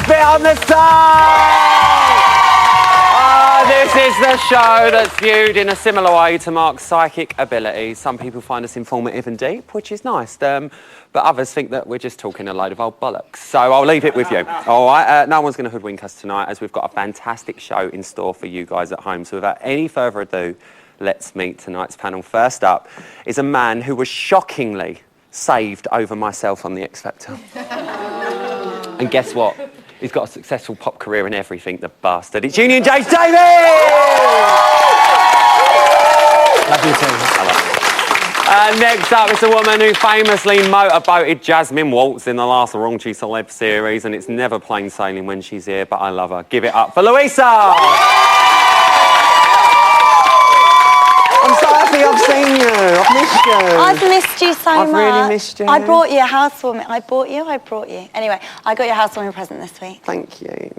bit on the side! This is the show that's viewed in a similar way to Mark's psychic abilities. Some people find us informative and deep, which is nice, but others think that we're just talking a load of old bollocks. So I'll leave it with you, all right? No one's going to hoodwink us tonight, as we've got a fantastic show in store for you guys at home. So without any further ado, let's meet tonight's panel. First up is a man who was shockingly saved over myself on The X Factor. And guess what? He's got a successful pop career and everything, the bastard. It's Union James Davies! Love you too. Next up is a woman who famously motorboated Jasmine Waltz in the last Raunchy Celeb series, and it's never plain sailing when she's here, but I love her. Give it up for Louisa! I'm so happy I've seen you. I've missed you. I've missed you so much. I've really missed you. I brought you a housewarming. I brought you. Anyway, I got your housewarming present this week. Thank you.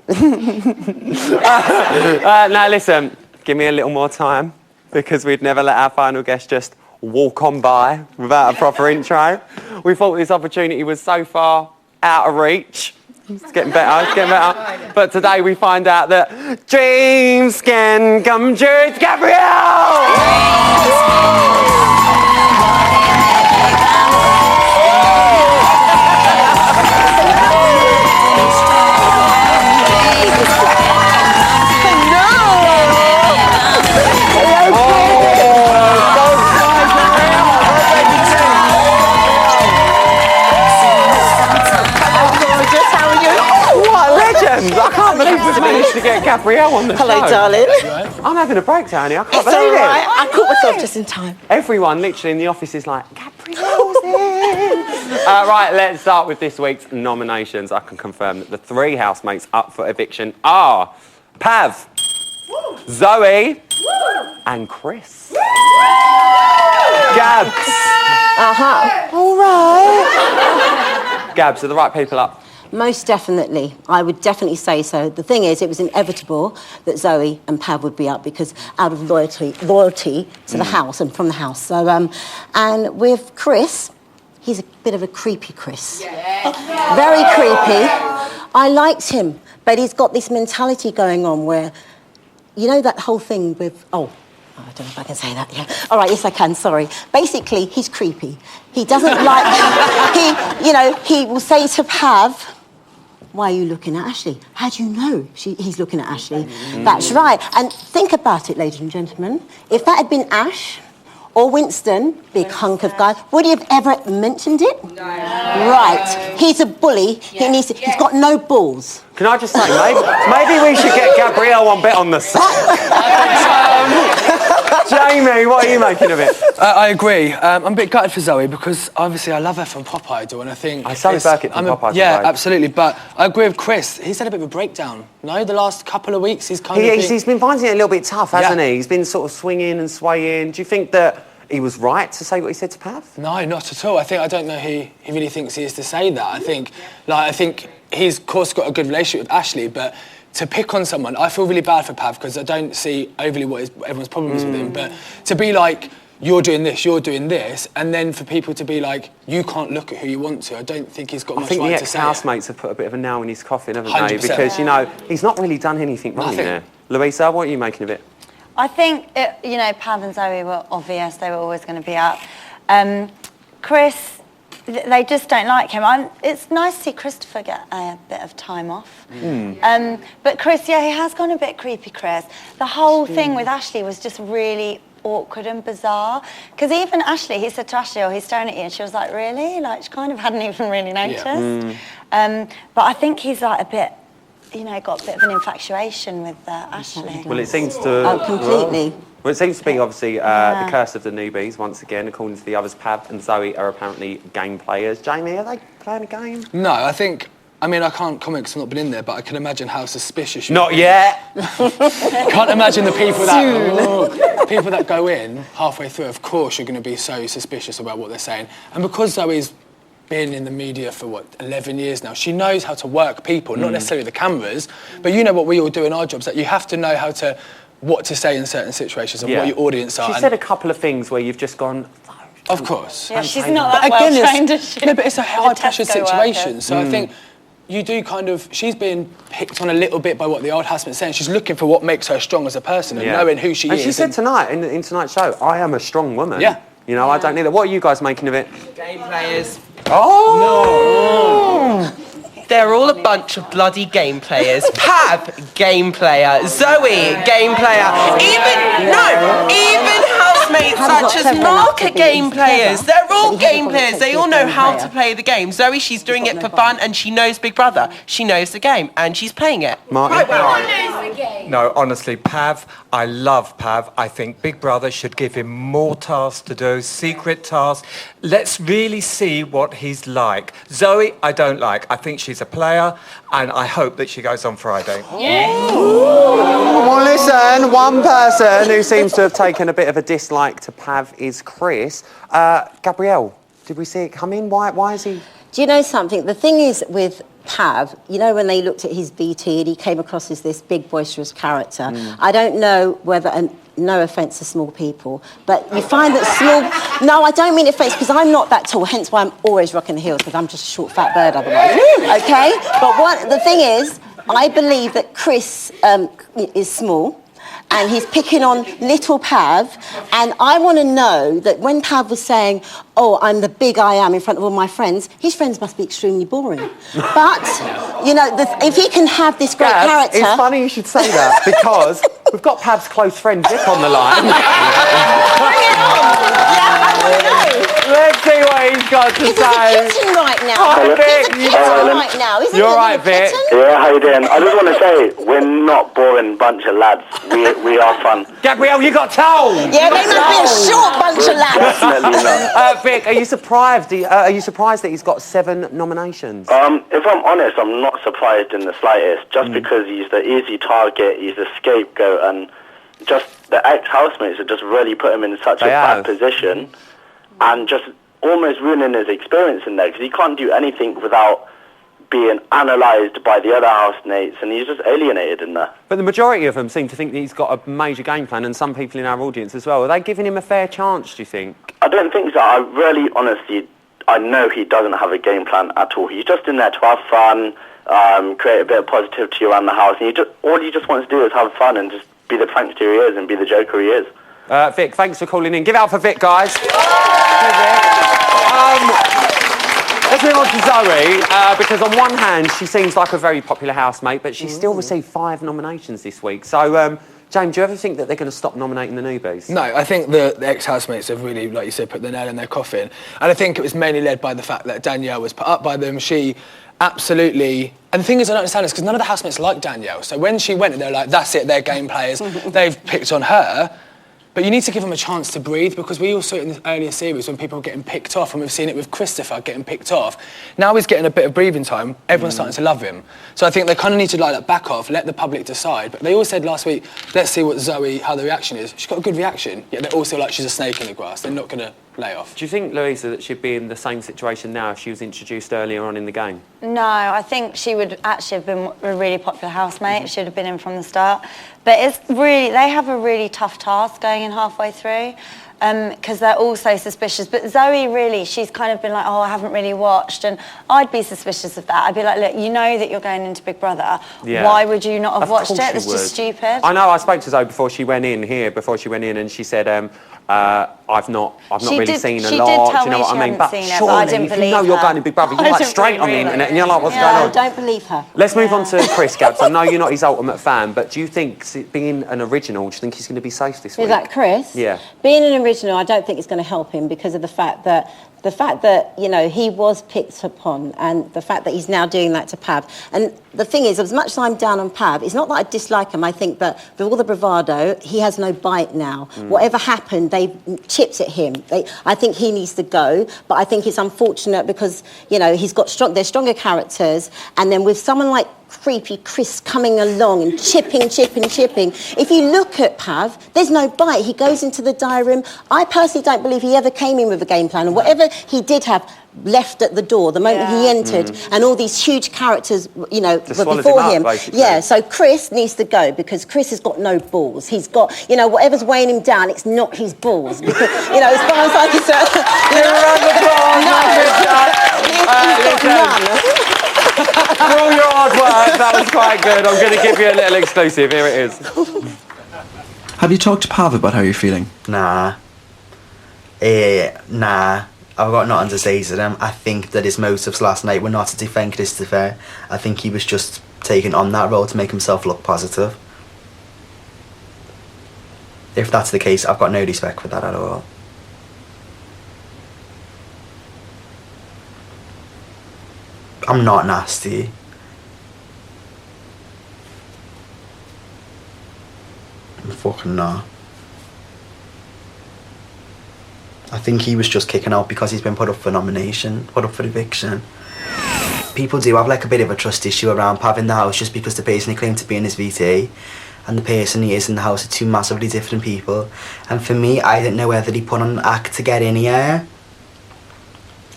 Now listen, give me a little more time, because we'd never let our final guest just walk on by without a proper intro. We thought this opportunity was so far out of reach. It's getting better, it's getting better. But today we find out that dreams can come true. It's Gabrielle! I can't believe we've managed to get Gabrielle on the show. Hello, darling. I'm having a breakdown here. I can't It's believe all right. it. I caught myself just in time. Everyone literally in the office is like, Gabrielle's in. Right, let's start with this week's nominations. I can confirm that the three housemates up for eviction are Pav, Zoe, and Chris. Gabs. All right. Gabs, are the right people up? Most definitely. I would definitely say so. The thing is, it was inevitable that Zoe and Pav would be up because out of loyalty to the house and from the house. So, and with Chris, he's a bit of a creepy Chris. Yeah. Very creepy. I liked him, but he's got this mentality going on where, you know that whole thing with, I don't know if I can say that, yeah. All right, yes, I can, sorry. Basically, he's creepy. He doesn't like... he will say to Pav, why are you looking at Ashley? How do you know he's looking at Ashley? That's right. And think about it, ladies and gentlemen. If that had been Ash or Winston, big hunk of guy, would he have ever mentioned it? No. Right. He's a bully. Yeah. He's got no balls. Can I just say, maybe we should get Gabrielle one bit on the side. Jamie, what are you making of it? I agree. I'm a bit gutted for Zoe because obviously I love her from Pop Idol and I think... Zoe Burkett from Pop Idol. Yeah, absolutely. But I agree with Chris. He's had a bit of a breakdown. No, the last couple of weeks he's kind of He's been finding it a little bit tough, hasn't he? He's been sort of swinging and swaying. Do you think that he was right to say what he said to Pav? No, not at all. I don't know who he really thinks he is to say that. I think he's, of course, got a good relationship with Ashley, but to pick on someone, I feel really bad for Pav because I don't see overly what everyone's problem is with him, but to be like, you're doing this, and then for people to be like, you can't look at who you want to, I don't think he's got much right to say. I think the ex-housemates have put a bit of a nail in his coffin, haven't 100%. they? Because, he's not really done anything wrong there. Louisa, what are you making of it? I think, Pav and Zoe were obvious. They were always going to be up. Chris, they just don't like him. It's nice to see Christopher get a bit of time off. But Chris, he has gone a bit creepy, Chris. The whole thing with Ashley was just really awkward and bizarre. Because even Ashley, he said to Ashley, he's staring at you, and she was like, really? Like, she kind of hadn't even really noticed. Yeah. But I think he's like a bit... got a bit of an infatuation with Ashley. Well, it seems to... Oh, completely. Well, it seems to be, obviously, the curse of the newbies, once again. According to the others, Pav and Zoe are apparently game players. Jamie, are they playing a game? No, I can't comment because I've not been in there, but I can imagine how suspicious you Not yet! Can't imagine the people that go in halfway through, of course, you're going to be so suspicious about what they're saying. And because Zoe's been in the media for 11 years now. She knows how to work people, not necessarily the cameras, but you know what we all do in our jobs, that you have to know what to say in certain situations and what your audience are. She said a couple of things where you've just gone... Of course. Yeah, she's not that well trained, is she? No, but it's a high pressure situation, so I think you do kind of... She's been picked on a little bit by what the old housemate's saying. She's looking for what makes her strong as a person and knowing who she is. And she said tonight, in tonight's show, I am a strong woman. Yeah. You know, I don't need that. What are you guys making of it? Game players. Oh! No. They're all a bunch of bloody game players. Pav, game player. Zoe, game player. Even housemates such as Mark are game players. They're all game players. They all know how to play the game. Zoe, she's doing it for fun and she knows Big Brother. She knows the game and she's playing it. Martin? Quite well. No, honestly, Pav, I love Pav. I think Big Brother should give him more tasks to do, secret tasks. Let's really see what he's like. Zoe, I don't like. I think she's a player, and I hope that she goes on Friday. Well, listen, one person who seems to have taken a bit of a dislike to Pav is Chris. Gabrielle, did we see it coming? Why is he... Do you know something? The thing is with Pav, you know, when they looked at his BT and he came across as this big, boisterous character, I don't know whether, and no offence to small people, but you find that small... No, I don't mean offence, because I'm not that tall, hence why I'm always rocking the heels, because I'm just a short, fat bird otherwise, OK? But the thing is, I believe that Chris is small, and he's picking on little Pav, and I want to know that when Pav was saying, oh, I'm the big I am in front of all my friends, his friends must be extremely boring. But, you know, if he can have this great character... It's funny you should say that, because we've got Pav's close friend Vic on the line. Bring it on! Yeah, I want to know. Let's see what he's got to He's say. a kitten right now. Hi, Vic. He's a kitten right now. Isn't You're he? right, Vic. Yeah, how you doing? I just want to say, we're not boring bunch of lads. We are fun. Gabrielle, you got told. Yeah, they must be a short bunch of lads. Definitely not. Vic, are you surprised? Are you surprised that he's got 7 nominations? If I'm honest, I'm not surprised in the slightest. Just because he's the easy target, he's the scapegoat, and just the ex-housemates have just really put him in such a bad position, and just almost ruining his experience in there, because he can't do anything without being analysed by the other housemates, and he's just alienated in there. But the majority of them seem to think that he's got a major game plan, and some people in our audience as well. Are they giving him a fair chance, do you think? I don't think so. I really, honestly, I know he doesn't have a game plan at all. He's just in there to have fun, create a bit of positivity around the house, and all he just wants to do is have fun and just be the prankster he is and be the joker he is. Vic, thanks for calling in. Give it up for Vic, guys. Let's move on to Zoe, because on one hand, she seems like a very popular housemate, but she's still received 5 nominations this week. So, James, do you ever think that they're going to stop nominating the newbies? No, I think the ex-housemates have really, like you said, put the nail in their coffin. And I think it was mainly led by the fact that Danielle was put up by them. She absolutely... And the thing is, I don't understand this, because none of the housemates like Danielle. So when she went, they're like, that's it, they're game players. They've picked on her. But you need to give them a chance to breathe, because we all saw it in the earlier series when people were getting picked off, and we've seen it with Christopher getting picked off. Now he's getting a bit of breathing time, everyone's starting to love him. So I think they kind of need to like back off, let the public decide. But they all said last week, let's see what Zoe, how the reaction is. She's got a good reaction, yet they're also like she's a snake in the grass. They're not going to lay off. Do you think, Louisa, that she'd be in the same situation now if she was introduced earlier on in the game? No, I think she would actually have been a really popular housemate. Should have been in from the start. But it's really, they have a really tough task going in halfway through, because they're all so suspicious. But Zoe, really, she's kind of been like, oh, I haven't really watched, and I'd be suspicious of that. I'd be like, look, you know that you're going into Big Brother. Yeah. Why would you not have Of watched course it? you It's just would. stupid. I know. I spoke to Zoe before she went in, and she said, I've not really seen a she lot. did tell do you know me what she I mean? hadn't seen it, but surely, I didn't if you believe know you're her. going to Big Brother, I you're like didn't straight on the believe internet, it. and you're like, what's No, going on? don't believe her. Let's move on to Chris Gabs. I know you're not his ultimate fan, but do you think, being an original, do you think he's going to be safe this week? Is that Chris? Yeah. Being an original, I don't think it's going to help him because of the fact that you know, he was picked upon, and the fact that he's now doing that to Pav. And the thing is, as much as I'm down on Pav, it's not that I dislike him. I think that with all the bravado, he has no bite now. Whatever happened, they chipped at him. I think he needs to go, but I think it's unfortunate because, you know, they're stronger characters, and then with someone like creepy Chris coming along and chipping. If you look at Pav, there's no bite. He goes into the diary room. I personally don't believe he ever came in with a game plan, and whatever he did have left at the door the moment he entered, and all these huge characters, you know, Just were swallowed before him him. up, basically. Yeah, so Chris needs to go because Chris has got no balls. He's got, you know, whatever's weighing him down, it's not his balls. Because, you know, as far as I can tell, he's got none. For all your hard work, that was quite good. I'm going to give you a little exclusive. Here it is. Have you talked to Pav about how you're feeling? Nah. Nah. I've got nothing to say to them. I think that his motives last night were not to defend Christopher. I think he was just taking on that role to make himself look positive. If that's the case, I've got no respect for that at all. I'm not nasty. I'm fucking not. I think he was just kicking out because he's been put up for eviction. People do have like a bit of a trust issue around Pav in the house just because the person he claimed to be in his VT and the person he is in the house are two massively different people. And for me, I didn't know whether he put on an act to get in here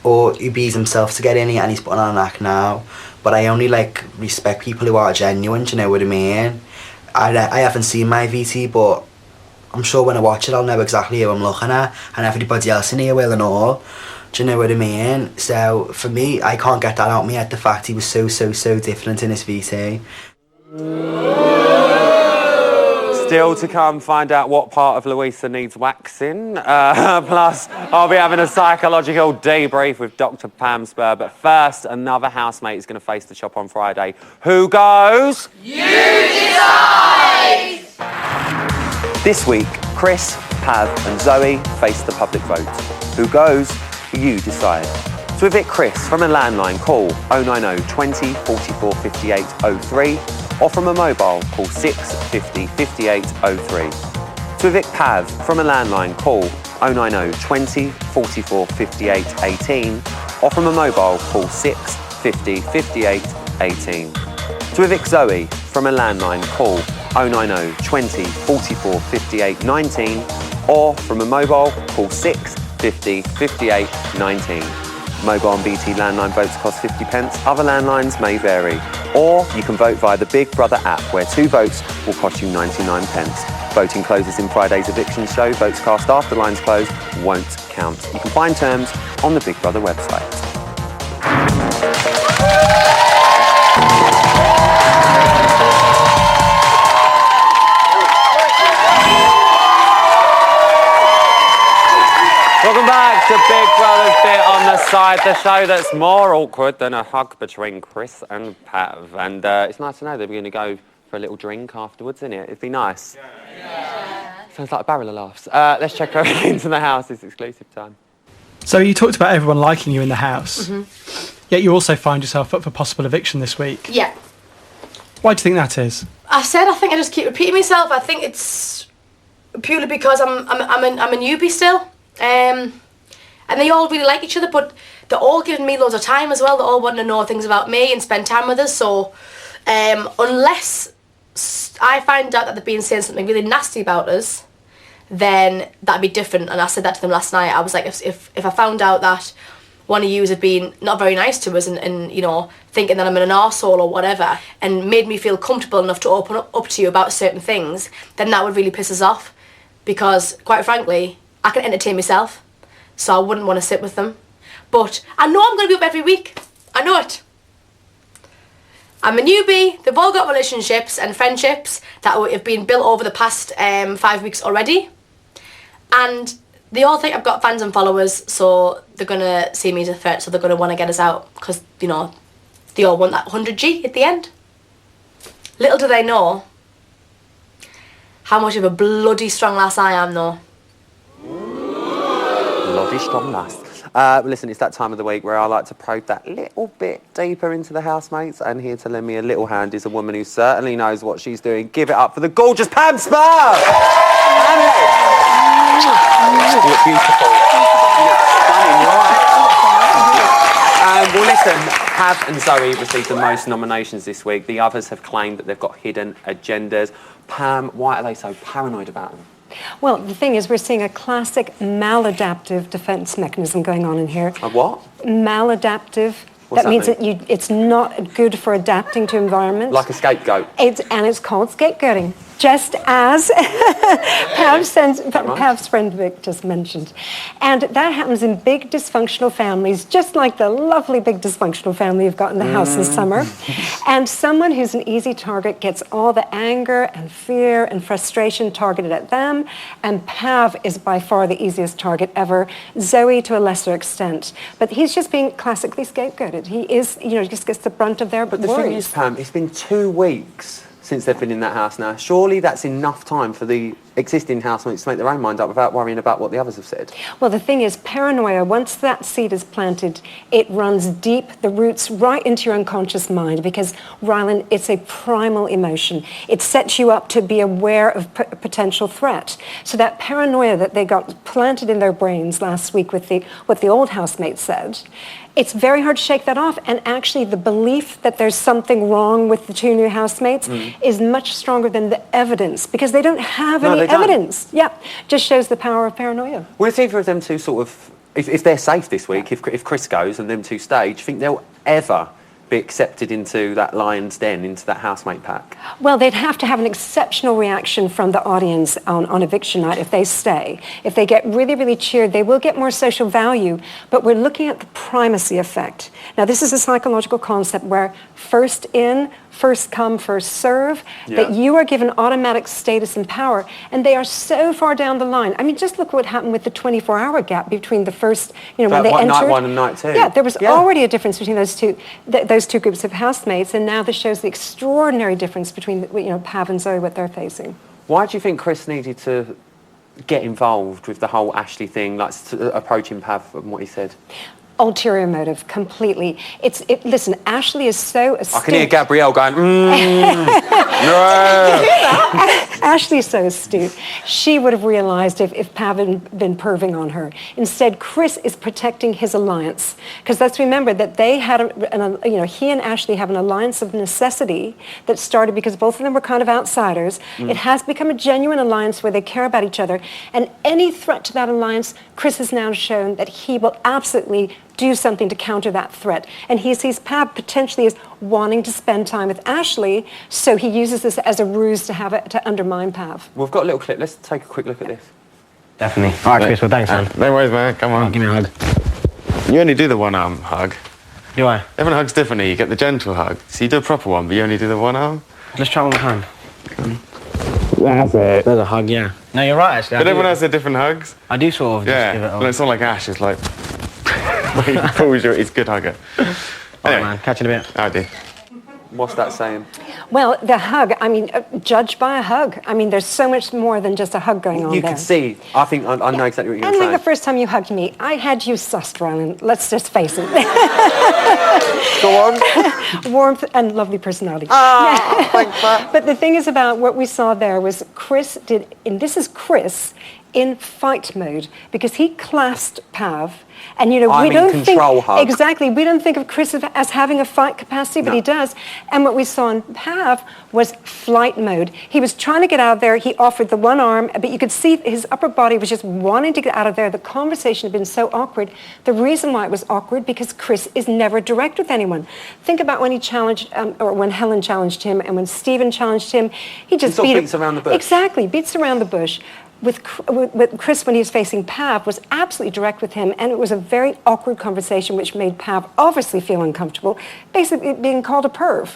or he bees himself to get in here and he's putting on an act now. But I only like respect people who are genuine, do you know what I mean? I haven't seen my VT, but I'm sure when I watch it I'll know exactly who I'm looking at and everybody else in here will and all. Do you know what I mean? So for me, I can't get that out of me at the fact he was so different in his VT. Still to come, find out what part of Louisa needs waxing. Plus, I'll be having a psychological debrief with Dr. Pam Spur. But first, another housemate is going to face the shop on Friday. Who goes? You decide! This week, Chris, Pav and Zoe face the public vote. Who goes? You decide. To evict Chris from a landline, call 090 20 44 58 03 or from a mobile, call 650 58 03. To evict Pav from a landline, call 090 20 44 58 18 or from a mobile, call 650 58 18. To evict Zoe from a landline, call 090 20 44 58 19 or from a mobile, call 650 58 19. Mobile and BT landline votes cost 50 pence. Other landlines may vary. Or you can vote via the Big Brother app, where 2 votes will cost you 99 pence. Voting closes in Friday's eviction show. Votes cast after lines close won't count. You can find terms on the Big Brother website. Welcome back to Big Brother's Bit on the Side, the show that's more awkward than a hug between Chris and Pav. And it's nice to know they're going to go for a little drink afterwards, isn't it? It'd be nice. Yeah. Sounds like a barrel of laughs. Let's check her into the house. It's exclusive time. So you talked about everyone liking you in the house, yet you also find yourself up for possible eviction this week. Yeah. Why do you think that is? I think I just keep repeating myself. I think it's purely because I'm a newbie still. And they all really like each other, but they're all giving me loads of time as well. They're all wanting to know things about me and spend time with us. So unless I find out that they're being saying something really nasty about us, then that'd be different. And I said that to them last night. I was like, if I found out that one of you had been not very nice to us and you know, thinking that I'm an arsehole or whatever, and made me feel comfortable enough to open up to you about certain things, then that would really piss us off. Because quite frankly, I can entertain myself, so I wouldn't want to sit with them. But I know I'm going to be up every week. I know it. I'm a newbie. They've all got relationships and friendships that have been built over the past 5 weeks already. And they all think I've got fans and followers, so they're going to see me as a threat, so they're going to want to get us out because, you know, they all want that 100G at the end. Little do they know how much of a bloody strong lass I am, though. Bloody strong lass. Listen, it's that time of the week where I like to probe that little bit deeper into the housemates, and here to lend me a little hand is a woman who certainly knows what she's doing. Give it up for the gorgeous Pam Spur! You look beautiful. You look stunning, you're right. Well, listen, Pav and Zoe received the most nominations this week. The others have claimed that they've got hidden agendas. Pam, why are they so paranoid about them? Well, the thing is, we're seeing a classic maladaptive defence mechanism going on in here. A what? Maladaptive. What's that means mean? that it's not good for adapting to environments. Like a scapegoat? It's called scapegoating. just as Pav's friend Vic just mentioned. And that happens in big dysfunctional families, just like the lovely big dysfunctional family you've got in the house this summer. And someone who's an easy target gets all the anger and fear and frustration targeted at them. And Pav is by far the easiest target ever. Zoe to a lesser extent. But he's just being classically scapegoated. He is, just gets the brunt of their But the worries. thing is, Pam, it's been 2 weeks since they've been in that house now. Surely that's enough time for the existing housemates to make their own mind up without worrying about what the others have said. Well, the thing is, paranoia, once that seed is planted, it runs deep, the roots right into your unconscious mind because, Rylan, it's a primal emotion. It sets you up to be aware of potential threat. So that paranoia that they got planted in their brains last week with what the old housemate said, it's very hard to shake that off. And actually, the belief that there's something wrong with the 2 new housemates is much stronger than the evidence because they don't have any evidence. Yeah, just shows the power of paranoia. Well, it's either of them two sort of, if they're safe this week, if Chris goes and them two stay, do you think they'll ever be accepted into that lion's den, into that housemate pack? Well, they'd have to have an exceptional reaction from the audience on eviction night if they stay. If they get really, really cheered, they will get more social value, but we're looking at the primacy effect. Now, this is a psychological concept where first in, first come, first serve, that you are given automatic status and power, and they are so far down the line. I mean, just look what happened with the 24-hour gap between the first, when they entered. Night 1 and night 2. Yeah, there was already a difference between those two groups of housemates, and now this shows the extraordinary difference between, Pav and Zoe, what they're facing. Why do you think Chris needed to get involved with the whole Ashley thing, like approaching Pav and what he said? Ulterior motive, completely. Listen, Ashley is so astute. I can hear Gabrielle going, no. Ashley is so astute. She would have realised if Pav had been perving on her. Instead, Chris is protecting his alliance. Because let's remember that they had, he and Ashley have an alliance of necessity that started because both of them were kind of outsiders. It has become a genuine alliance where they care about each other. And any threat to that alliance, Chris has now shown that he will absolutely do something to counter that threat. And he sees Pav potentially as wanting to spend time with Ashley, so he uses this as a ruse to undermine Pav. We've got a little clip. Let's take a quick look at this. Definitely. All right, Chris, well, thanks, man. No worries, man. Come on. Give me a hug. You only do the one-arm hug. Do I? Everyone hugs differently. You get the gentle hug. So you do a proper one, but you only do the one arm. Let's try one more time. Yeah, that's it. There's a hug, yeah. No, you're right, actually. But everyone has their different hugs. I do sort of just give it a... Well, it's not like Ash is like... he pulls you, he's a good hugger. Anyway, man, catch you in a bit. I do. What's that saying? Well, the hug, judge by a hug. I mean, there's so much more than just a hug going on there. You can see. I think I know exactly what you're And saying. like the first time you hugged me, I had you sussed, Rylan. Let's just face it. Go on. Warmth and lovely personality. Oh, thanks, But the thing is about what we saw there was Chris did, and this is Chris in fight mode, because he clasped Pav. And we don't think hug. exactly. We don't think of Chris as having a fight capacity, but he does. And what we saw in Pav was flight mode. He was trying to get out of there. He offered the one arm, but you could see his upper body was just wanting to get out of there. The conversation had been so awkward. The reason why it was awkward because Chris is never direct with anyone. Think about when he challenged, or when Helen challenged him, and when Stephen challenged him. He just beats around the bush. Exactly, beats around the bush. With Chris, when he was facing Pav, was absolutely direct with him, and it was a very awkward conversation, which made Pav obviously feel uncomfortable, basically being called a perv,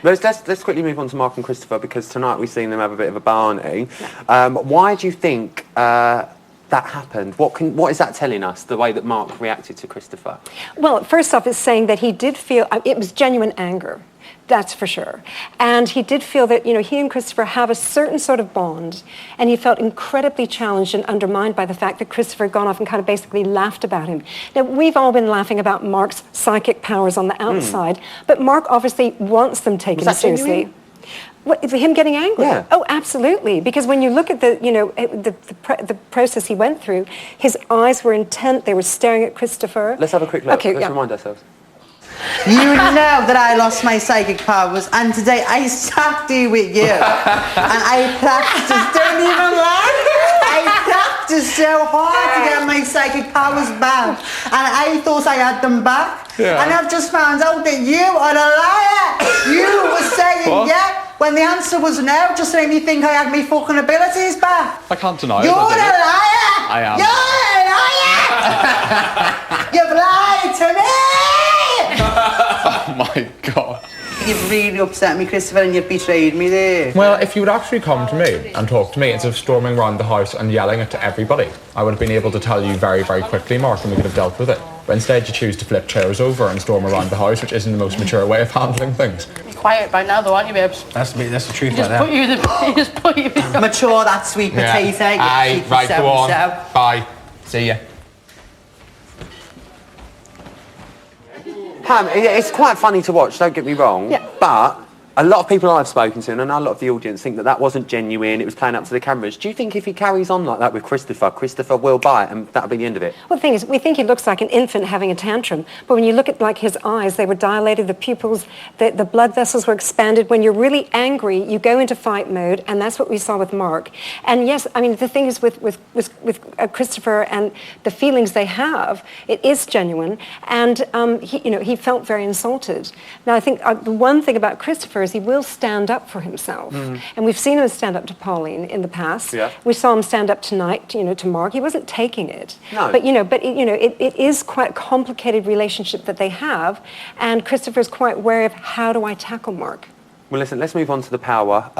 Let's quickly move on to Mark and Christopher, because tonight we've seen them have a bit of a Barney. Why do you think that happened? What is that telling us, the way that Mark reacted to Christopher? Well, first off, it's saying that he did feel, it was genuine anger. That's for sure. And he did feel that, he and Christopher have a certain sort of bond, and he felt incredibly challenged and undermined by the fact that Christopher had gone off and kind of basically laughed about him. Now, we've all been laughing about Mark's psychic powers on the outside, but Mark obviously wants them taken seriously. What, him getting angry? Yeah. Oh, absolutely. Because when you look at the process he went through, his eyes were intent. They were staring at Christopher. Let's have a quick look. Okay, Let's remind ourselves. You know that I lost my psychic powers, and today I sat there with you, and I practiced. Don't even laugh. I practiced so hard to get my psychic powers back, and I thought I had them back, and I've just found out that you are a liar. You were saying when the answer was no, just to make me think I had me fucking abilities back. I can't deny You're it. a liar! I am. You're a liar! You've lied to me! Oh my God. You've really upset me, Christopher, and you've betrayed me there. Well, if you would actually come to me and talk to me instead of storming around the house and yelling it to everybody, I would have been able to tell you very, very quickly, Mark, and we could have dealt with it. But instead, you choose to flip chairs over and storm around the house, which isn't the most mature way of handling things. You're quiet by now, though, aren't you, babes? That's the truth He just right put there. you in the. He just put you in the. Mature, that sweet potato. you Aye, cheeky right, go on. so-and-so. Bye. See ya. Pam, it's quite funny to watch, don't get me wrong, but a lot of people I've spoken to, and I know a lot of the audience, think that wasn't genuine, it was playing up to the cameras. Do you think if he carries on like that with Christopher will bite and that'll be the end of it? Well, the thing is, we think he looks like an infant having a tantrum, but when you look at like his eyes, they were dilated, the pupils, the blood vessels were expanded. When you're really angry, you go into fight mode, and that's what we saw with Mark. And yes, I mean, the thing is with Christopher and the feelings they have, it is genuine, and he felt very insulted. Now, I think the one thing about Christopher is he will stand up for himself. And we've seen him stand up to Pauline in the past. Yeah. We saw him stand up tonight, to Mark. He wasn't taking it. No. But, it is quite a complicated relationship that they have. And Christopher's quite wary of how do I tackle Mark. Well, listen, let's move on to the power.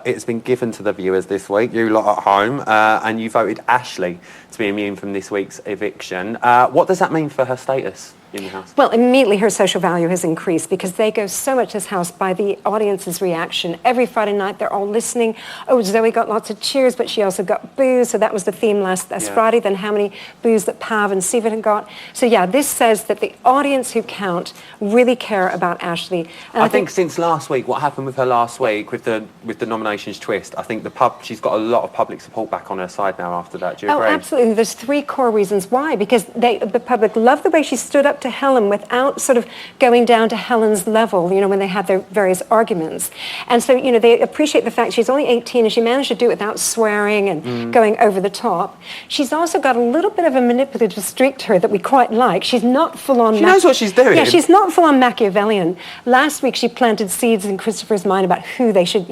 It's been given to the viewers this week, you lot at home, and you voted Ashley to be immune from this week's eviction. What does that mean for her status in the house? Well, immediately her social value has increased because they go so much this house by the audience's reaction. Every Friday night they're all listening. Oh, Zoe got lots of cheers, but she also got boos. So that was the theme last Friday. Then how many boos that Pav and Sivan had got. So yeah, this says that the audience who count really care about Ashley. And I think since last week, what happened with her last week with the nominations twist, I think she's got a lot of public support back on her side now after that. Do you agree? Oh, absolutely. There's three core reasons why. Because the public loved the way she stood up to Helen without sort of going down to Helen's level, when they had their various arguments. And so, they appreciate the fact she's only 18 and she managed to do it without swearing and going over the top. She's also got a little bit of a manipulative streak to her that we quite like. She's not full-on... She knows what she's doing. Yeah, she's not full-on Machiavellian. Last week, she planted seeds in Christopher's mind about who they should,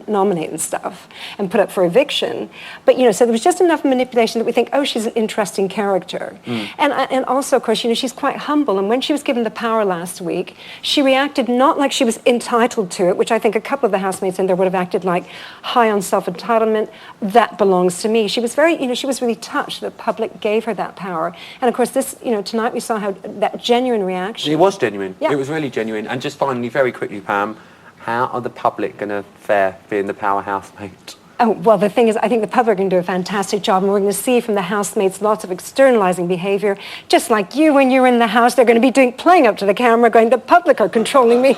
nominate and stuff and put up for eviction. But, so there was just enough manipulation that we think, oh, she's an interesting character. And also, of course, she's quite humble. And when she was given the power last week, she reacted not like she was entitled to it, which I think a couple of the housemates in there would have acted like high on self-entitlement. That belongs to me. She was very, she was really touched that the public gave her that power. And of course, this, tonight we saw how that genuine reaction. It was genuine. Yeah. It was really genuine. And just finally, very quickly, Pam, how are the public going to fare being the power housemate? Oh, well, the thing is, I think the public are going to do a fantastic job, and we're going to see from the housemates lots of externalizing behavior. Just like you, when you're in the house, they're going to be playing up to the camera, going, the public are controlling me.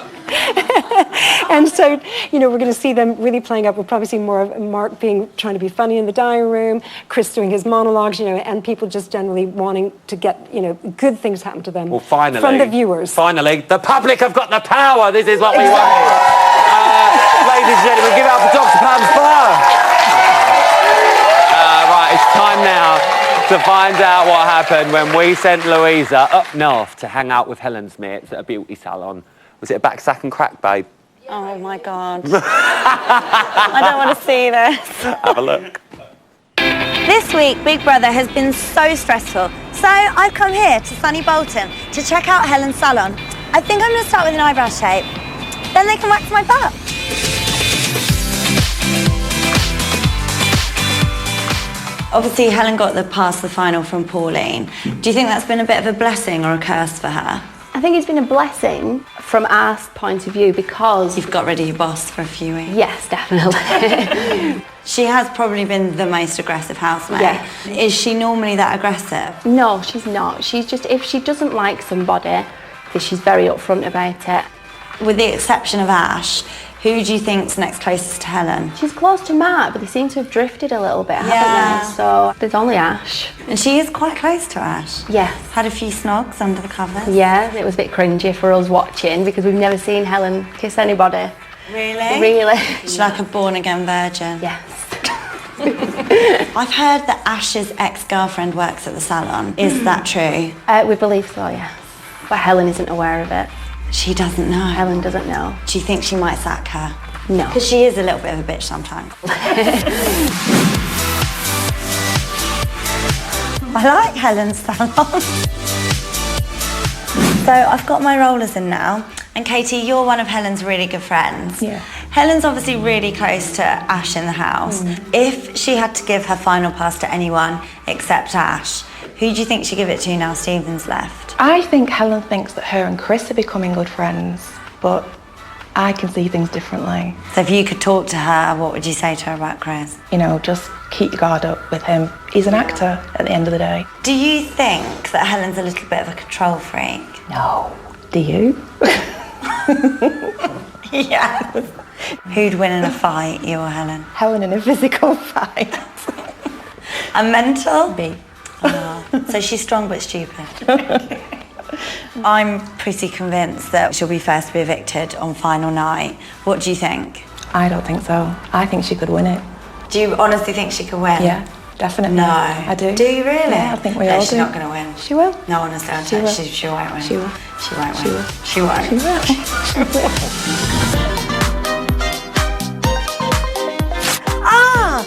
And so, we're going to see them really playing up. We'll probably see more of Mark trying to be funny in the dining room, Chris doing his monologues, and people just generally wanting to get, good things happen to them. Well, finally. From the viewers. Finally, the public have got the power. This is what we wanted. Ladies and gentlemen, give it up for Dr. Pam's Bar. Right, it's time now to find out what happened when we sent Louisa up north to hang out with Helen's mates at a beauty salon. Was it a back sack and crack, babe? Oh my God. I don't want to see this. Have a look. This week, Big Brother has been so stressful. So I've come here to Sunny Bolton to check out Helen's salon. I think I'm going to start with an eyebrow shape. Then they can wax my butt. Obviously, Helen got past the final from Pauline. Do you think that's been a bit of a blessing or a curse for her? I think it's been a blessing from our point of view because... You've got rid of your boss for a few weeks. Yes, definitely. She has probably been the most aggressive housemate. Yeah. Is she normally that aggressive? No, she's not. She's just, if she doesn't like somebody, she's very upfront about it. With the exception of Ash, who do you think's next closest to Helen? She's close to Mark, but they seem to have drifted a little bit, haven't they? So there's only Ash. And she is quite close to Ash? Yes. Had a few snogs under the covers? Yeah, it was a bit cringy for us watching because we've never seen Helen kiss anybody. Really? Really. She's like a born-again virgin. Yes. I've heard that Ash's ex-girlfriend works at the salon. Is that true? We believe so, yes. But Helen isn't aware of it. She doesn't know? Helen doesn't know. Do you think she might sack her? No. Because she is a little bit of a bitch sometimes. I like Helen's salon. So I've got my rollers in now. And Katie, you're one of Helen's really good friends. Yeah. Helen's obviously really close to Ash in the house. If she had to give her final pass to anyone except Ash, who do you think she'd give it to now Stephen's left? I think Helen thinks that her and Chris are becoming good friends, but I can see things differently. So if you could talk to her, what would you say to her about Chris? You know, just keep your guard up with him. He's an actor at the end of the day. Do you think that Helen's a little bit of a control freak? No. Do you? Yes. Who'd win in a fight, you or Helen? Helen in a physical fight. And mental? Me. Oh, so she's strong but stupid. I'm pretty convinced that she'll be first to be evicted on final night. What do you think? I don't think so. I think she could win it. Do you honestly think she could win? Yeah, definitely. No. I do. Do you really? Yeah, I think we No, all she's do. not going to win. She will. No, honestly, I She don't. will. She won't win. She will. She won't win. She will. She won't. She will. Ah!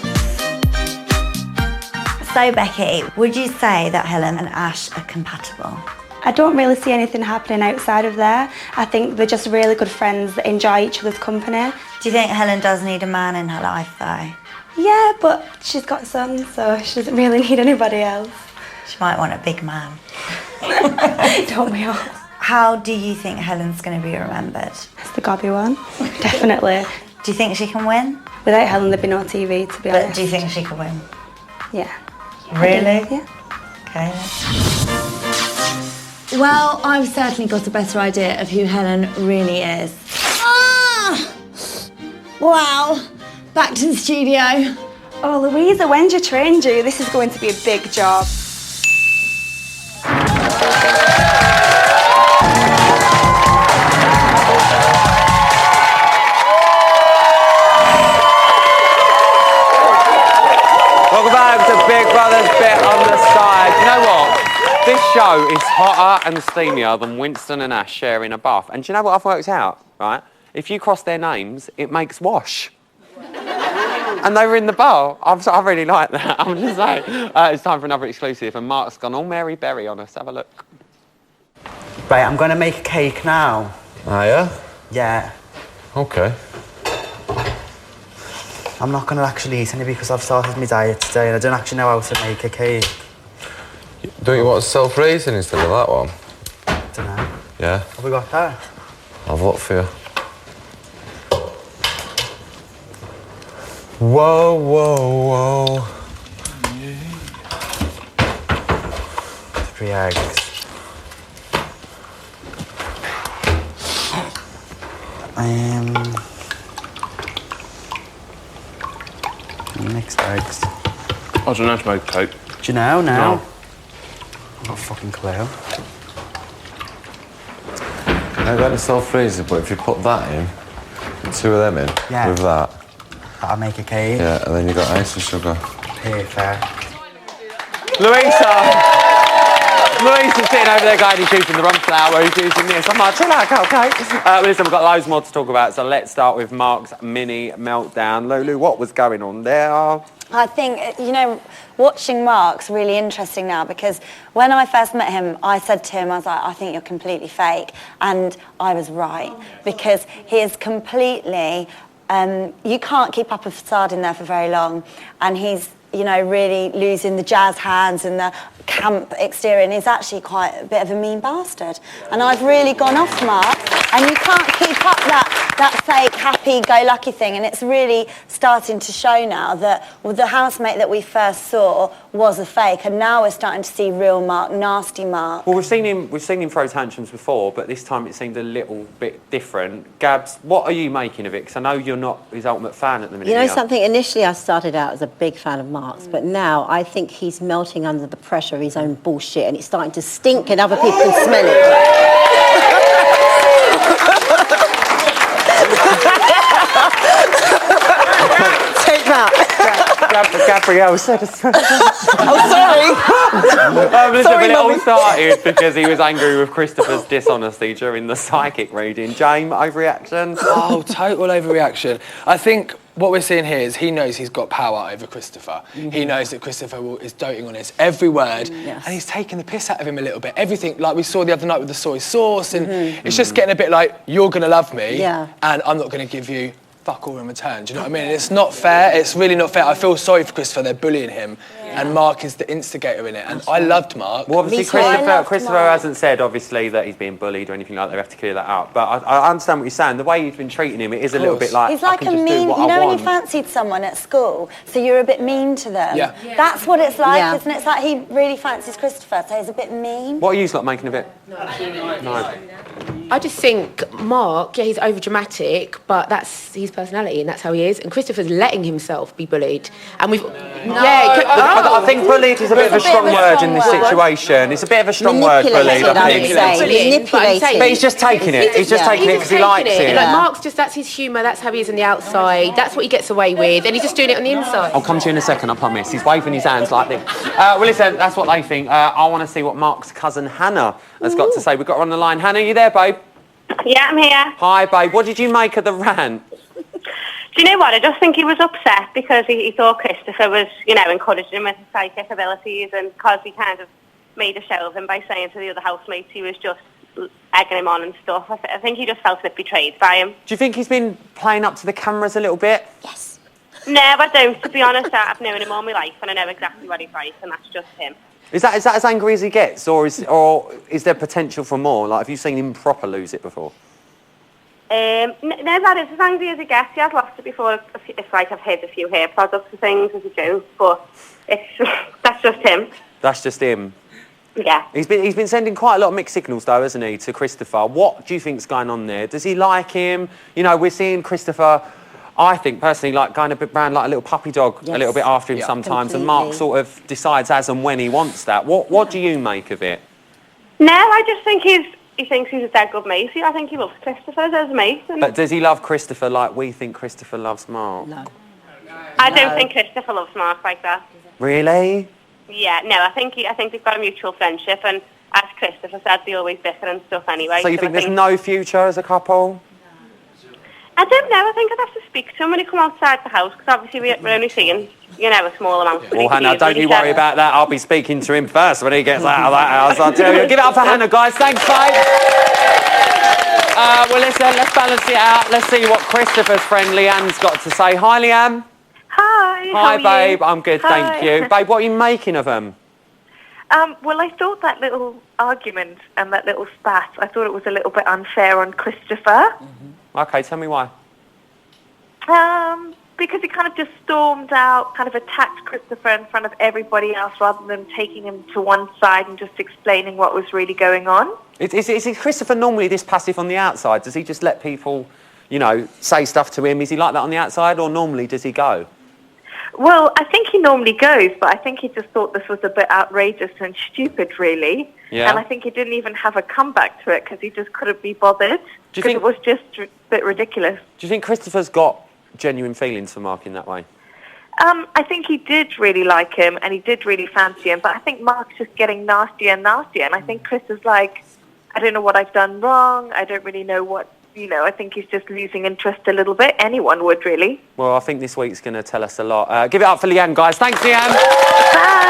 So, Becky, would you say that Helen and Ash are compatible? I don't really see anything happening outside of there. I think they're just really good friends that enjoy each other's company. Do you think Helen does need a man in her life, though? Yeah, but she's got sons, so she doesn't really need anybody else. She might want a big man. Don't we all? How do you think Helen's going to be remembered? It's the gobby one, definitely. Do you think she can win? Without Helen, there'd be no TV, to be honest. But do you think she can win? Yeah. Really? Yeah. Okay. Well, I've certainly got a better idea of who Helen really is. Ah! Wow. Back to the studio. Oh, Louisa, when's your train due? This is going to be a big job. Welcome back to Big Brother's Bit on the Side. You know what? This show is hotter and steamier than Winston and Ash sharing a bath. And do you know what I've worked out, right? If you cross their names, it makes wash. And they were in the bar. I really like that, I'm just saying. It's time for another exclusive, and Mark's gone all Mary Berry on us. Have a look. Right, I'm going to make a cake now. Ah, yeah? Yeah. Okay. I'm not going to actually eat any because I've started my diet today and I don't actually know how to make a cake. Don't you want self-raising instead of that one? I don't know. Yeah? Have we got that? I'll vote for you. Whoa, whoa, whoa. 3 eggs. Mixed eggs. I don't know how to make a cake. Do you know now? No. I've got a fucking clue. I got a self-freezer, but if you put that in, 2 of them in, Yeah. with that. That'll make a cake. Yeah, and then you got ice and sugar. Perfect. Louisa's sitting over there going, he's using the rum flour, he's using this. I'm like, chill out, okay. Listen, we've got loads more to talk about, so let's start with Mark's mini meltdown. Lulu, what was going on there? I think, you know, watching Mark's really interesting now because when I first met him, I said to him, I was like, I think you're completely fake. And I was right because he is completely, you can't keep up a facade in there for very long. And he's, you know, really losing the jazz hands and the camp exterior, and he's actually quite a bit of a mean bastard. And I've really gone off Mark, and you can't keep up that fake happy-go-lucky thing, and it's really starting to show now that the housemate that we first saw was a fake, and now we're starting to see real Mark, nasty Mark. Well, we've seen him throw tantrums before, but this time it seemed a little bit different. Gabs, what are you making of it? Because I know you're not his ultimate fan at the minute. You know something? Initially, I started out as a big fan of Mark's, but now I think he's melting under the pressure of his own bullshit, and it's starting to stink, and other people can smell it. Take that. Gabrielle said. Sorry. Listen, Sorry, but it all Mummy. started because he was angry with Christopher's dishonesty during the psychic reading. James, overreaction? Oh, total overreaction. I think what we're seeing here is he knows he's got power over Christopher. He knows that Christopher is doting on his every word, and he's taking the piss out of him a little bit. Everything, like we saw the other night with the soy sauce, and it's just getting a bit like, you're going to love me, and I'm not going to give you fuck all in return. Do you know what I mean? And it's not fair. It's really not fair. I feel sorry for Christopher. They're bullying him, and Mark is the instigator in it. And I loved Mark. Well, obviously, Christopher hasn't said, obviously, that he's being bullied or anything like that. They have to clear that out. But I understand what you're saying. The way you've been treating him, it is a little bit like, he's like I a can just mean, do what you know I when want. you fancied someone at school, so you're a bit mean to them? Yeah. That's what it's like, Yeah. isn't it? It's like he really fancies Christopher, so he's a bit mean. What are you lot making of it? No. I just think Mark, he's over dramatic, but that's his personality and that's how he is. And Christopher's letting himself be bullied. And we've. I think bullied is a bit of a strong word in this situation. It's a bit of a strong word, bullied, I think. But he's just taking it. He's just taking it because he likes it. Like Mark's just, that's his humour, that's how he is on the outside, that's what he gets away with, and he's just doing it on the inside. I'll come to you in a second, I promise. He's waving his hands like this. Well, listen, that's what they think. I want to see what Mark's cousin Hannah has got to say. We've got her on the line. Hannah, you there, babe? Yeah, I'm here. Hi, babe. What did you make of the rant? Do you know what? I just think he was upset because he thought Christopher was, encouraging him with his psychic abilities, and because he kind of made a show of him by saying to the other housemates he was just egging him on and stuff. I think he just felt a bit betrayed by him. Do you think he's been playing up to the cameras a little bit? Yes. No, I don't. To be honest, I've known him all my life and I know exactly what he's like, and that's just him. Is that as angry as he gets, or is there potential for more? Like, have you seen him proper lose it before? No, that is as angry as he gets. He has lost it before. If like I've hid a few hair products and things as a joke, but that's just him. That's just him. Yeah. He's been sending quite a lot of mixed signals, though, hasn't he, to Christopher? What do you think's going on there? Does he like him? You know, we're seeing Christopher, I think, personally, like going a bit around like a little puppy dog a little bit after him sometimes, and Mark sort of decides as and when he wants that. What do you make of it? No, I just think he thinks he's a dead good mate. I think he loves Christopher as a mate. But does he love Christopher like we think Christopher loves Mark? No. I don't think Christopher loves Mark like that. Really? Yeah, no, I think they've got a mutual friendship, and as Christopher said, they always bicker and stuff anyway. So you think there's no future as a couple? I don't know. I think I'd have to speak to him when he come outside the house, because obviously we're only seeing, a small amount. Well, Hannah, don't you worry about that. I'll be speaking to him first when he gets out of that house, I'll tell you. Give it up for Hannah, guys. Thanks, babe. Well, listen, let's balance it out. Let's see what Christopher's friend Leanne's got to say. Hi, Leanne. Hi. Hi, babe. I'm good, thank you. Babe, what are you making of them? Well, I thought that little argument and that little spat, I thought it was a little bit unfair on Christopher. Okay, tell me why. Because he kind of just stormed out, kind of attacked Christopher in front of everybody else rather than taking him to one side and just explaining what was really going on. Is Christopher normally this passive on the outside? Does he just let people, say stuff to him? Is he like that on the outside, or normally does he go? Well, I think he normally goes, but I think he just thought this was a bit outrageous and stupid, really. Yeah. And I think he didn't even have a comeback to it because he just couldn't be bothered. Because it was just a bit ridiculous. Do you think Christopher's got genuine feelings for Mark in that way? I think he did really like him and he did really fancy him, but I think Mark's just getting nastier and nastier. And I think Chris is like, I don't know what I've done wrong. I don't really know what, I think he's just losing interest a little bit. Anyone would, really. Well, I think this week's going to tell us a lot. Give it up for Leanne, guys. Thanks, Leanne. Bye.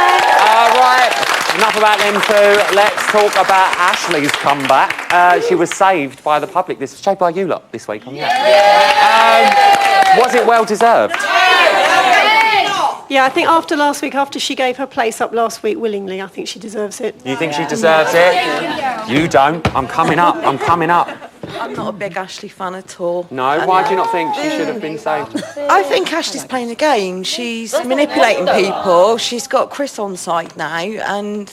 Right, enough about them two. Let's talk about Ashley's comeback. She was saved by the public. This was saved by you lot this week. Was it well deserved? Yeah, I think after last week, after she gave her place up last week willingly, I think she deserves it. You think she deserves it? You don't. I'm coming up. I'm not a big Ashley fan at all. No? Why do you not think she should have been saved? I think Ashley's playing a game. She's manipulating people. She's got Chris on side now, and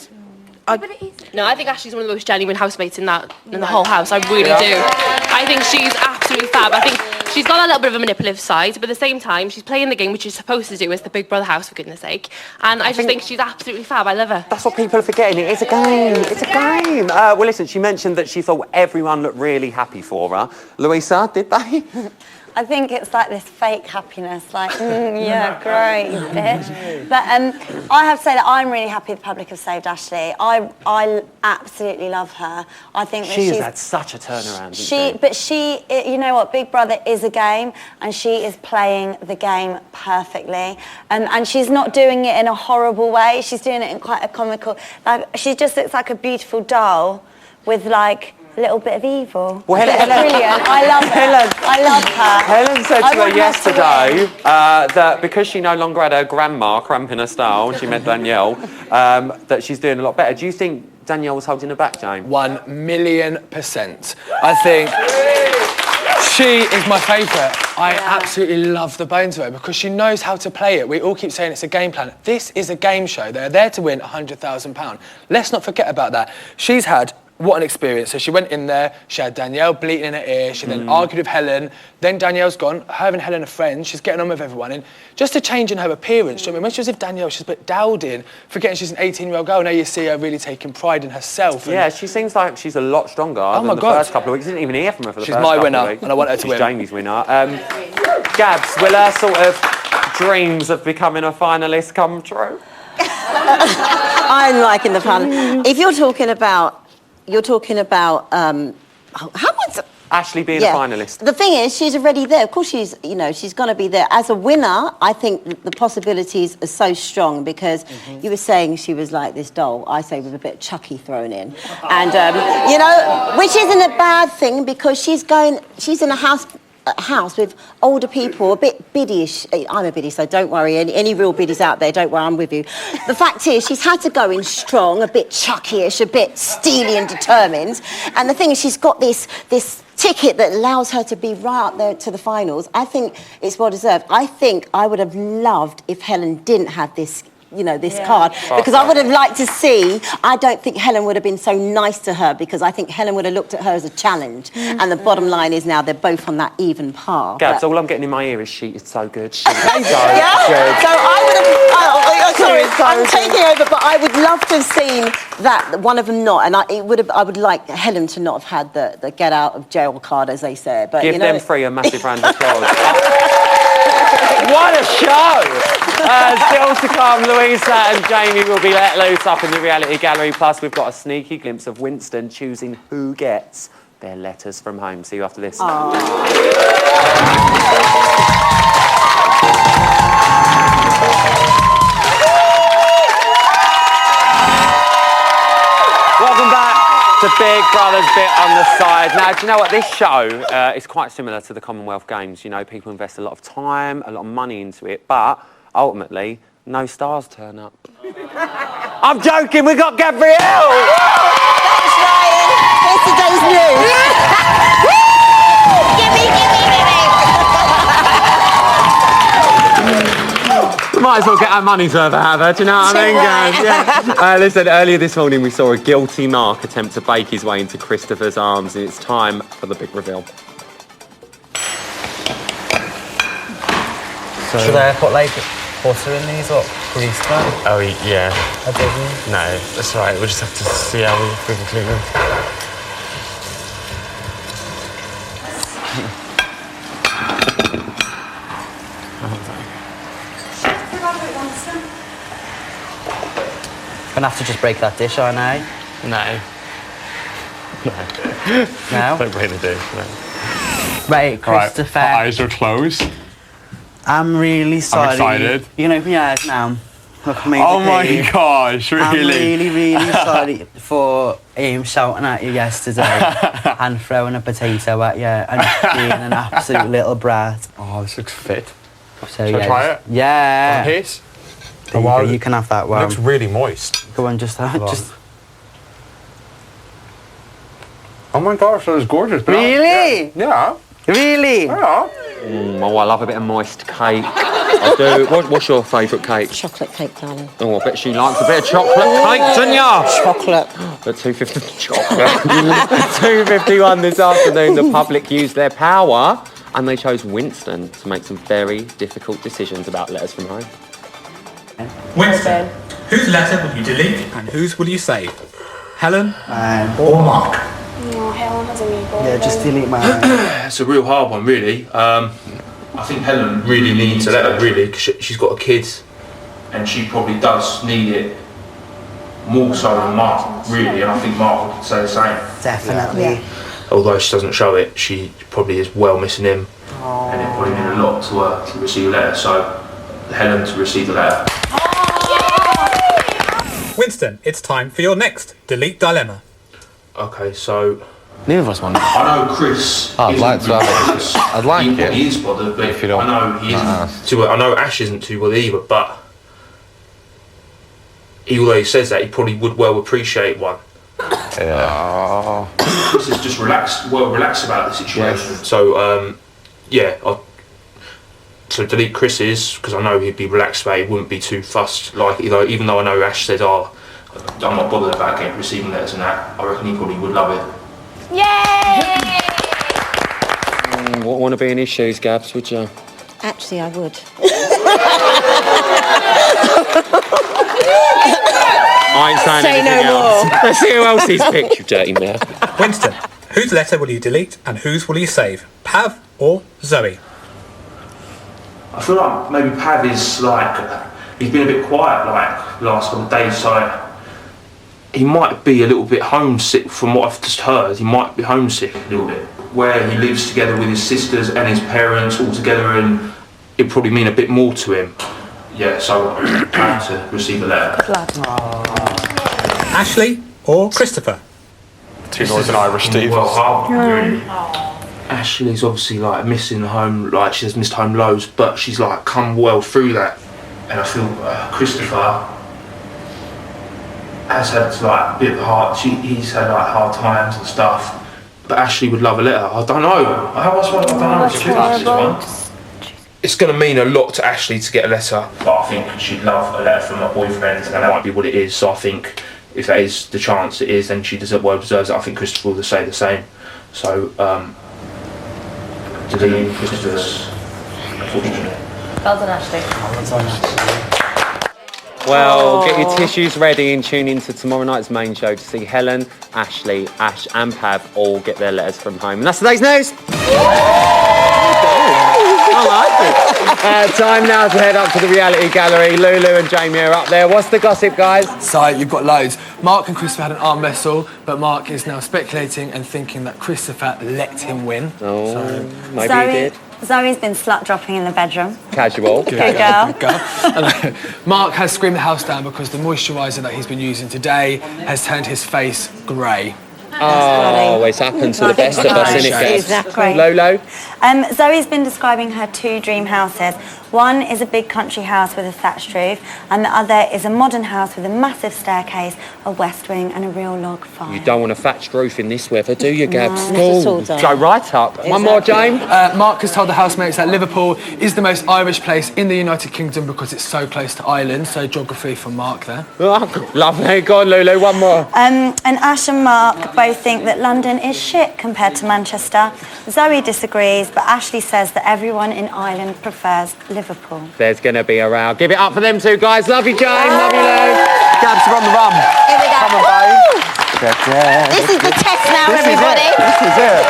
No, I think Ashley's one of the most genuine housemates in the whole house. I really do. I think she's absolutely fab. I think she's got a little bit of a manipulative side, but at the same time, she's playing the game which she's supposed to do as the Big Brother house, for goodness sake. And I just think she's absolutely fab. I love her. That's what people are forgetting. It is a game. It's a game. Well, listen, she mentioned that she thought everyone looked really happy for her. Louisa, did they? I think it's like this fake happiness, like, yeah, great, bitch. But I have to say that I'm really happy the public have saved Ashley. I absolutely love her. I think that She's had such a turnaround. You know what, Big Brother is a game, and she is playing the game perfectly. And she's not doing it in a horrible way. She's doing it in quite a comical, like, she just looks like a beautiful doll with like a little bit of evil. Well, It's brilliant. I love her. I love her. Helen said I to her want her to yesterday win. that because she no longer had her grandma cramping her style, and she meant Danielle, that she's doing a lot better. Do you think Danielle was holding her back, James? 1,000,000%. I think she is my favourite. I absolutely love the bones of her because she knows how to play it. We all keep saying it's a game plan. This is a game show. They're there to win £100,000. Let's not forget about that. She's had what an experience. So she went in there, she had Danielle bleating in her ear, she then argued with Helen, then Danielle's gone, her and Helen are friends, she's getting on with everyone, and just a change in her appearance. Do you know what I mean? When she was with Danielle, she's a bit dowdy and forgetting she's an 18-year-old girl. Now you see her really taking pride in herself. Yeah, she seems like she's a lot stronger than the first couple of weeks. I didn't even hear from her for the She's first my couple winner, of weeks. and I want her to win. She's Jamie's winner. Gabs, will her sort of dreams of becoming a finalist come true? I'm liking the panel. If you're talking about how much Ashley being a finalist. The thing is, she's already there. Of course, she's going to be there as a winner. I think the possibilities are so strong because you were saying she was like this doll. I say with a bit of Chucky thrown in, and which isn't a bad thing because she's in a house with older people, a bit biddish. I'm a biddy, so don't worry. Any real biddies out there, don't worry, I'm with you. The fact is, she's had to go in strong, a bit Chucky-ish, a bit steely and determined. And the thing is, she's got this ticket that allows her to be right up there to the finals. I think it's well deserved. I think I would have loved if Helen didn't have this card, because I would have liked to see. I don't think Helen would have been so nice to her because I think Helen would have looked at her as a challenge. And the bottom line is now they're both on that even par. Gabs, all I'm getting in my ear is she is so good. She is so So good. I would have. Sorry, I'm taking over, but I would love to have seen that one of them not, and I would like Helen to not have had the get out of jail card, as they say. But Give them three a massive round of applause. What a show! Still to come, Louisa and Jamie will be let loose up in the reality gallery. Plus, we've got a sneaky glimpse of Winston choosing who gets their letters from home. See you after this. Welcome back to Big Brother's Bit on the Side. Now, do you know what? This show is quite similar to the Commonwealth Games. You know, people invest a lot of time, a lot of money into it, but ultimately, no stars turn up. I'm joking, we got Gabrielle! That's right. Here's today's news. Might as well get our money's worth out of her, do you know what I mean, guys? Yeah. Listen, earlier this morning we saw a guilty Mark attempt to bake his way into Christopher's arms, and it's time for the big reveal. So, should I put like butter in these or grease them? Oh, yeah. I didn't. No, that's all right. We'll just have to see how we can clean them. Gonna have to just break that dish, aren't I? No. No? Don't break the dish, no. Right, Christopher. Right, eyes are closed. I'm really sorry. excited. You can open your eyes now. Look at me. Oh my gosh, really? I'm really, really sorry for shouting at you yesterday and throwing a potato at you and being an absolute little brat. Oh, this looks fit. So, Shall I try it? Yeah. On a piece? There you go, you can have that one. It looks really moist. Go on, just have Just... Oh my gosh, that was gorgeous. Really? Yeah. Really? Yeah. Oh, I love a bit of moist cake. I do. What's your favourite cake? Chocolate cake, darling. Oh, I bet she likes a bit of chocolate cake, doesn't ya? Chocolate. At 2:50, chocolate. 2:51 this afternoon, the public used their power and they chose Winston to make some very difficult decisions about letters from home. Winston, whose letter will you delete and whose will you save? Helen or Mark? Oh, Helen has a new boy. Yeah, just delete my. It's a real hard one, really. I think Helen really needs a letter, really, because she's got a kid, and she probably does need it more so than Mark, really. And I think Mark would say the same. Definitely. Yeah. Although she doesn't show it, she probably is well missing him, and it probably means a lot to her to receive a letter. So Helen to receive the letter. Winston, it's time for your next Delete Dilemma. Okay, so neither of us want it. I know Chris. I'd like to have it. I'd like it. He is bothered, but if you don't, I know he isn't. I know Ash isn't too bothered either, but although he says that, he probably would well appreciate one. Yeah. Chris is just relaxed about the situation. Yes. So so delete Chris's, because I know he'd be relaxed about it. He wouldn't be too fussed. Like, even though I know Ash said, "Oh, I'm not bothered about receiving letters and that," I reckon he probably would love it. Yay! Wouldn't want to be in his shoes, Gabs, would you? Actually, I would. I ain't saying Say anything no else. more. Let's see who else he's picked, you dirty man. Winston, whose letter will you delete and whose will you save? Pav or Zoe? I feel like maybe Pav is he's been a bit quiet the last couple of days, so he might be a little bit homesick from what I've just heard. He might be homesick a little bit. Where he lives together with his sisters and his parents all together, and it'd probably mean a bit more to him. Yeah, so I have to receive a letter. Ashley or Christopher? Two Northern Irish Steve. Well, hard, really. Ashley's obviously missing the home, she has missed home loads, but she's come well through that. And I feel Christopher has had a bit of hard. He's had hard times and stuff. But Ashley would love a letter. I don't know. I don't know. It's a tricky one. It's going to mean a lot to Ashley to get a letter. But I think she'd love a letter from her boyfriend, and that might be what it is. So I think if that is the chance it is, then she deserves it. I think Christopher will say the same. So, deleting Christopher's, unfortunately. Well done, Ashley. Well, get your tissues ready and tune in to tomorrow night's main show to see Helen, Ashley, Ash and Pav all get their letters from home. And that's today's news. I like it. Time now to head up to the reality gallery. Lulu and Jamie are up there. What's the gossip, guys? So, you've got loads. Mark and Christopher had an arm wrestle, but Mark is now speculating and thinking that Christopher let him win. Oh, so, maybe he did. Zoe's been slut dropping in the bedroom. Casual. Good girl. And, Mark has screamed the house down because the moisturiser that he's been using today has turned his face grey. Oh, it's happened to the best of us, isn't it? Exactly. Lolo? Zoe's been describing her two dream houses. One is a big country house with a thatched roof, and the other is a modern house with a massive staircase, a west wing, and a real log fire. You don't want a thatched roof in this weather, do you, Gabs? No. Go right up. Exactly. One more, James. Mark has told the housemates that Liverpool is the most Irish place in the United Kingdom because it's so close to Ireland. So geography from Mark there. Oh, lovely. Go on, Lulu. One more. And Ash and Mark both think that London is shit compared to Manchester. Zoe disagrees, but Ashley says that everyone in Ireland prefers Liverpool. There's going to be a row. Give it up for them two guys. Love you, James. Love you, Lou. Gabs, you're on the run. Here we go. Come on, babe. This is the test now, This is everybody. it. This is it.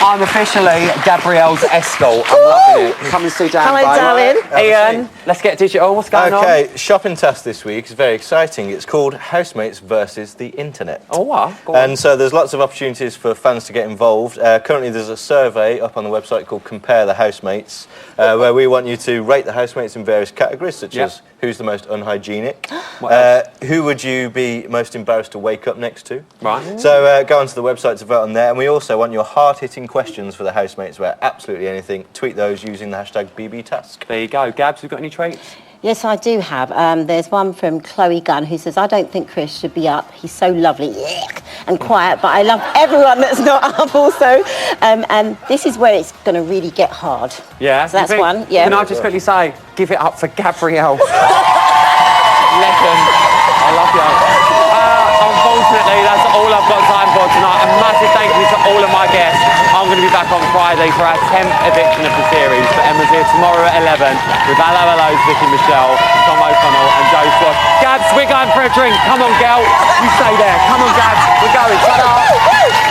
I'm officially Gabrielle's escort. I'm loving it. Come and sit down, Hello, babe. darling. Ian, let's get digital. What's going on? Okay, shopping test this week is very exciting. It's called Housemates versus the Internet. Oh, what? Go on. And so there's lots of opportunities for fans to get involved. Currently there's a survey up on the website called Compare the Housemates, where we want you to rate the housemates in various categories, such as who's the most unhygienic, who would you be most embarrassed to wake up next to. Right. So go onto the website to vote on there, and we also want your hard-hitting questions for the housemates about absolutely anything. Tweet those using the hashtag BBTask. There you go. Gabs, we've got any treats? Yes, I do have. There's one from Chloe Gunn who says, I don't think Chris should be up. He's so lovely and quiet, but I love everyone that's not up also. And this is where it's going to really get hard. Yeah. So that's one, yeah. Can I just quickly say, give it up for Gabrielle. Legend. I love you. Unfortunately, that's all I've got time for tonight. A massive thank you to all of my guests. I'm going to be back on Friday for our 10th eviction of the series. But Emma's here tomorrow at 11 with Hello's Vicky Michelle, Tom O'Connell and Joe Squad. Gabs, we're going for a drink. Come on, girl. You stay there. Come on, Gabs. We're going. Ta-da.